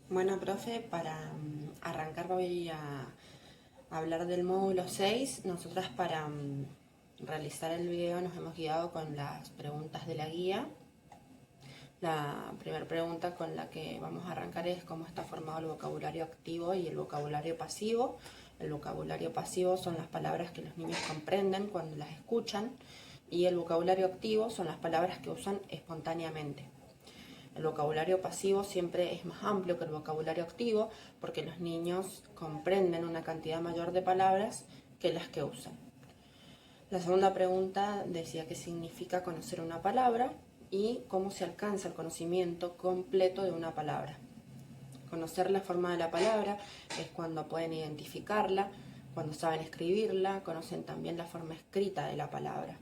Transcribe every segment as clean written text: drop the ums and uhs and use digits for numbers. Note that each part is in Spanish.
Bueno, profe, para arrancar voy a hablar del módulo 6. Nosotras para realizar el video nos hemos guiado con las preguntas de la guía. La primera pregunta con la que vamos a arrancar es cómo está formado el vocabulario activo y el vocabulario pasivo. El vocabulario pasivo son las palabras que los niños comprenden cuando las escuchan y el vocabulario activo son las palabras que usan espontáneamente. El vocabulario pasivo siempre es más amplio que el vocabulario activo porque los niños comprenden una cantidad mayor de palabras que las que usan. La segunda pregunta decía qué significa conocer una palabra y cómo se alcanza el conocimiento completo de una palabra. Conocer la forma de la palabra es cuando pueden identificarla, cuando saben escribirla, conocen también la forma escrita de la palabra.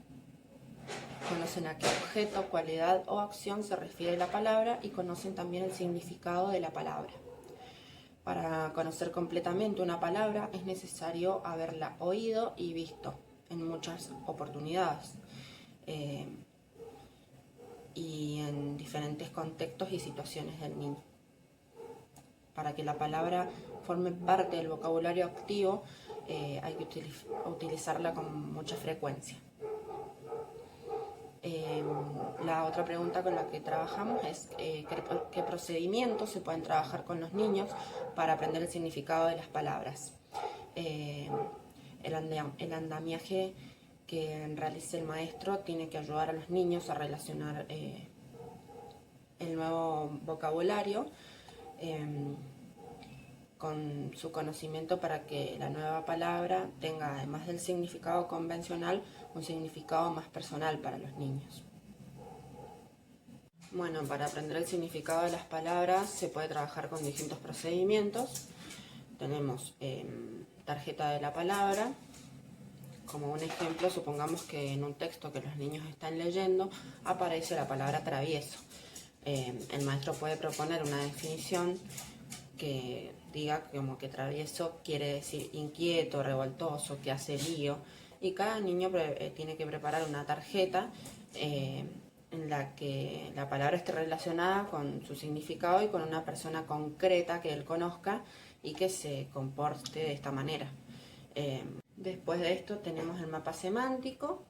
Conocen a qué objeto, cualidad o acción se refiere la palabra y conocen también el significado de la palabra. Para conocer completamente una palabra es necesario haberla oído y visto en muchas oportunidades y en diferentes contextos y situaciones del niño. Para que la palabra forme parte del vocabulario activo hay que utilizarla con mucha frecuencia. La otra pregunta con la que trabajamos es qué procedimientos se pueden trabajar con los niños para aprender el significado de las palabras. El andamiaje que realice el maestro tiene que ayudar a los niños a relacionar el nuevo vocabulario con su conocimiento para que la nueva palabra tenga, además del significado convencional, un significado más personal para los niños. Bueno, para aprender el significado de las palabras se puede trabajar con distintos procedimientos. Tenemos tarjeta de la palabra. Como un ejemplo, supongamos que en un texto que los niños están leyendo aparece la palabra travieso. El maestro puede proponer una definición que diga como que travieso quiere decir inquieto, revoltoso, que hace lío, y cada niño tiene que preparar una tarjeta en la que la palabra esté relacionada con su significado y con una persona concreta que él conozca y que se comporte de esta manera. Después de esto tenemos el mapa semántico.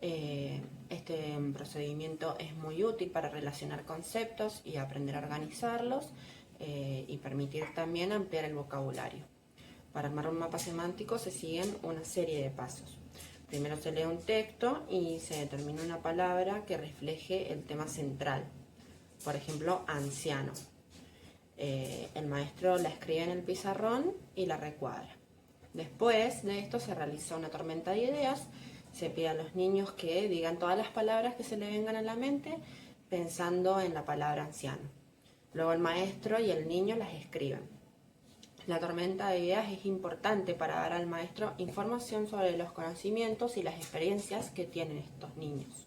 Este procedimiento es muy útil para relacionar conceptos y aprender a organizarlos y permitir también ampliar el vocabulario. Para armar un mapa semántico se siguen una serie de pasos. Primero se lee un texto y se determina una palabra que refleje el tema central. Por ejemplo, anciano. El maestro la escribe en el pizarrón y la recuadra. Después de esto se realiza una tormenta de ideas. Se pide a los niños que digan todas las palabras que se le vengan a la mente pensando en la palabra anciano. Luego el maestro y el niño las escriben. La tormenta de ideas es importante para dar al maestro información sobre los conocimientos y las experiencias que tienen estos niños.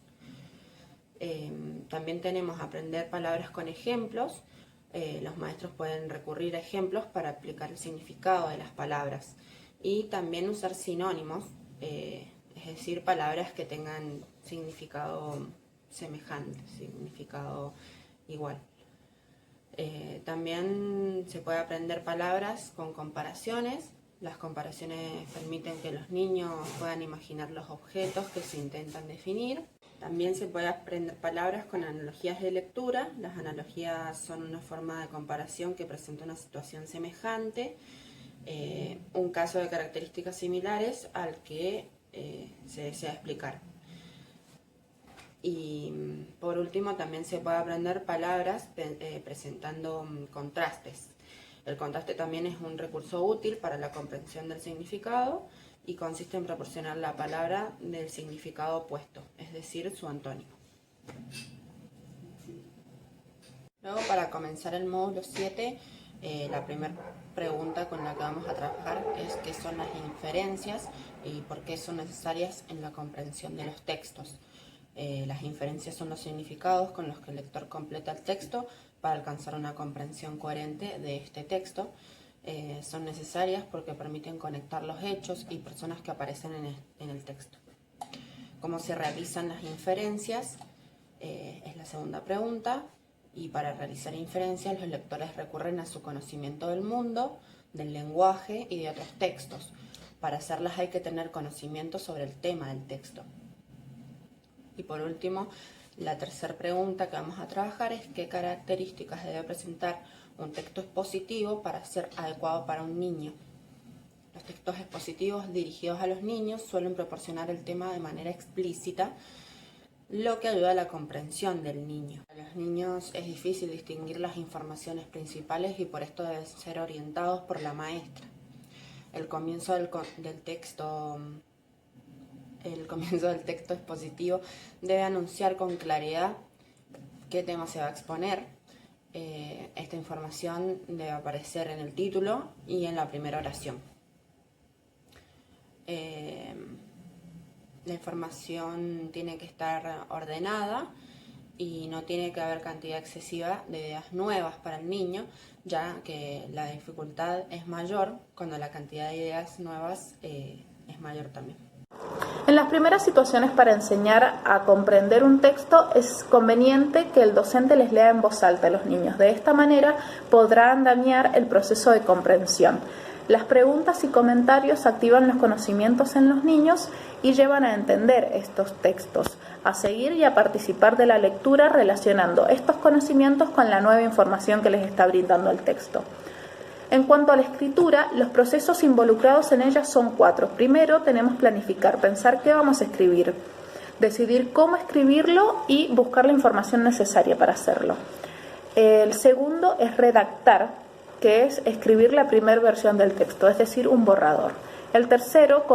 También tenemos aprender palabras con ejemplos. Los maestros pueden recurrir a ejemplos para explicar el significado de las palabras y también usar sinónimos, es decir, palabras que tengan significado semejante, significado igual. También se puede aprender palabras con comparaciones. Las comparaciones permiten que los niños puedan imaginar los objetos que se intentan definir. También se puede aprender palabras con analogías de lectura. Las analogías son una forma de comparación que presenta una situación semejante, un caso de características similares al que se desea explicar. Y por último también se puede aprender palabras presentando contrastes. El contraste también es un recurso útil para la comprensión del significado y consiste en proporcionar la palabra del significado opuesto, es decir, su antónimo. Luego, para comenzar el módulo 7, la primera pregunta con la que vamos a trabajar es qué son las inferencias y por qué son necesarias en la comprensión de los textos. Las inferencias son los significados con los que el lector completa el texto para alcanzar una comprensión coherente de este texto. Son necesarias porque permiten conectar los hechos y personas que aparecen en el texto. ¿Cómo se realizan las inferencias? Es la segunda pregunta. Y para realizar inferencias, los lectores recurren a su conocimiento del mundo, del lenguaje y de otros textos. Para hacerlas hay que tener conocimiento sobre el tema del texto. Y por último, la tercera pregunta que vamos a trabajar es qué características debe presentar un texto expositivo para ser adecuado para un niño. Los textos expositivos dirigidos a los niños suelen proporcionar el tema de manera explícita, lo que ayuda a la comprensión del niño. A los niños es difícil distinguir las informaciones principales y por esto deben ser orientados por la maestra. El comienzo del texto expositivo debe anunciar con claridad qué tema se va a exponer. Esta información debe aparecer en el título y en la primera oración. La información tiene que estar ordenada y no tiene que haber cantidad excesiva de ideas nuevas para el niño, ya que la dificultad es mayor cuando la cantidad de ideas nuevas es mayor también. En las primeras situaciones para enseñar a comprender un texto es conveniente que el docente les lea en voz alta a los niños. De esta manera podrá andamiar el proceso de comprensión. Las preguntas y comentarios activan los conocimientos en los niños y llevan a entender estos textos, a seguir y a participar de la lectura relacionando estos conocimientos con la nueva información que les está brindando el texto. En cuanto a la escritura, los procesos involucrados en ella son 4. Primero, tenemos planificar, pensar qué vamos a escribir, decidir cómo escribirlo y buscar la información necesaria para hacerlo. El segundo es redactar, que es escribir la primera versión del texto, es decir, un borrador. El tercero,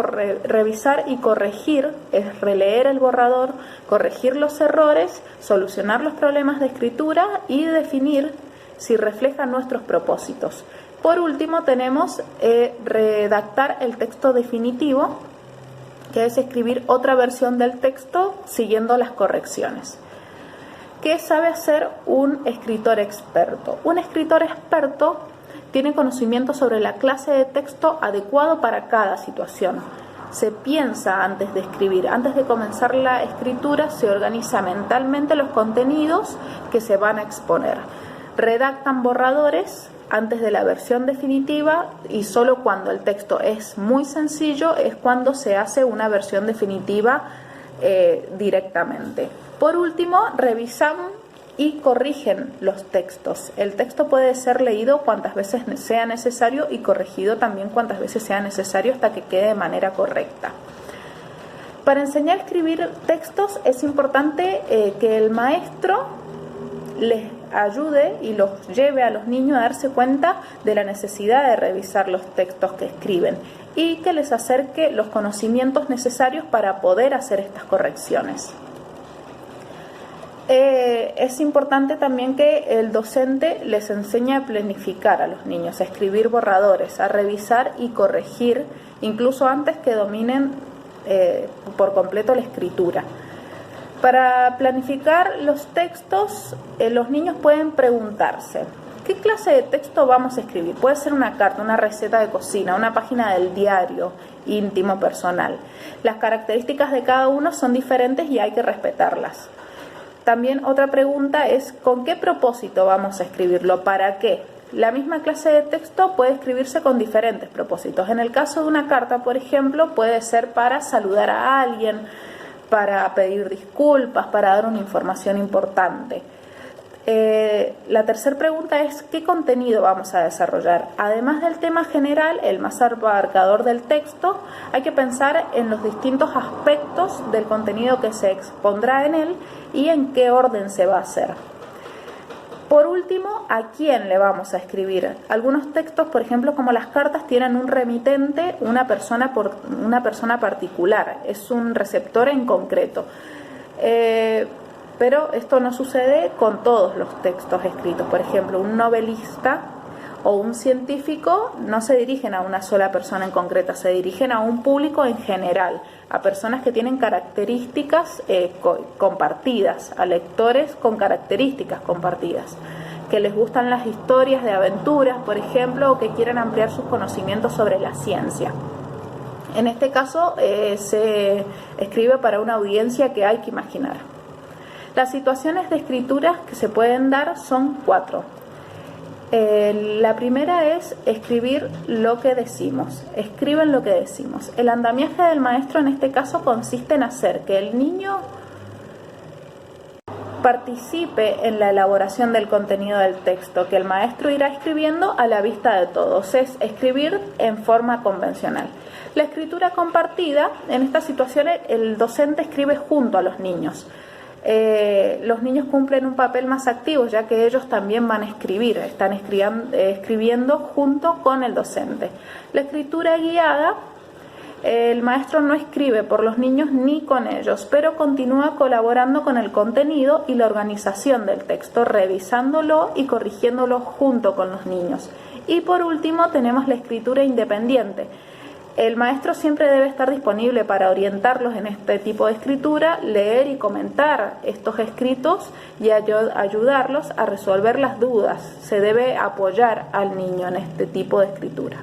revisar y corregir, es releer el borrador, corregir los errores, solucionar los problemas de escritura y definir si refleja nuestros propósitos. Por último, tenemos redactar el texto definitivo, que es escribir otra versión del texto siguiendo las correcciones. ¿Qué sabe hacer un escritor experto? Un escritor experto tiene conocimiento sobre la clase de texto adecuado para cada situación. Se piensa antes de escribir, antes de comenzar la escritura se organiza mentalmente los contenidos que se van a exponer. Redactan borradores antes de la versión definitiva y solo cuando el texto es muy sencillo es cuando se hace una versión definitiva directamente. Por último, revisan y corrigen los textos. El texto puede ser leído cuantas veces sea necesario y corregido también cuantas veces sea necesario hasta que quede de manera correcta. Para enseñar a escribir textos es importante que el maestro les ayude y los lleve a los niños a darse cuenta de la necesidad de revisar los textos que escriben y que les acerque los conocimientos necesarios para poder hacer estas correcciones. Es importante también que el docente les enseñe a planificar a los niños, a escribir borradores, a revisar y corregir, incluso antes que dominen por completo la escritura. Para planificar los textos, los niños pueden preguntarse, ¿qué clase de texto vamos a escribir? Puede ser una carta, una receta de cocina, una página del diario íntimo personal. Las características de cada uno son diferentes y hay que respetarlas. También otra pregunta es, ¿con qué propósito vamos a escribirlo? ¿Para qué? La misma clase de texto puede escribirse con diferentes propósitos. En el caso de una carta, por ejemplo, puede ser para saludar a alguien, para pedir disculpas, para dar una información importante. La tercera pregunta es, ¿qué contenido vamos a desarrollar? Además del tema general, el más abarcador del texto, hay que pensar en los distintos aspectos del contenido que se expondrá en él y en qué orden se va a hacer. Por último, ¿a quién le vamos a escribir? Algunos textos, por ejemplo, como las cartas, tienen un remitente, una persona particular, es un receptor en concreto. Pero esto no sucede con todos los textos escritos. Por ejemplo, un novelista o un científico no se dirigen a una sola persona en concreta, se dirigen a un público en general, a personas que tienen características compartidas, a lectores con características compartidas, que les gustan las historias de aventuras, por ejemplo, o que quieren ampliar sus conocimientos sobre la ciencia. En este caso se escribe para una audiencia que hay que imaginar. Las situaciones de escritura que se pueden dar son 4. La primera es escribir lo que decimos. Escriben lo que decimos. El andamiaje del maestro en este caso consiste en hacer que el niño participe en la elaboración del contenido del texto, que el maestro irá escribiendo a la vista de todos. Es escribir en forma convencional. La escritura compartida, en estas situaciones el docente escribe junto a los niños. Los niños cumplen un papel más activo, ya que ellos también van a escribir, están escribiendo junto con el docente. La escritura guiada, el maestro no escribe por los niños ni con ellos, pero continúa colaborando con el contenido y la organización del texto, revisándolo y corrigiéndolo junto con los niños. Y por último tenemos la escritura independiente. El maestro siempre debe estar disponible para orientarlos en este tipo de escritura, leer y comentar estos escritos y ayudarlos a resolver las dudas. Se debe apoyar al niño en este tipo de escritura.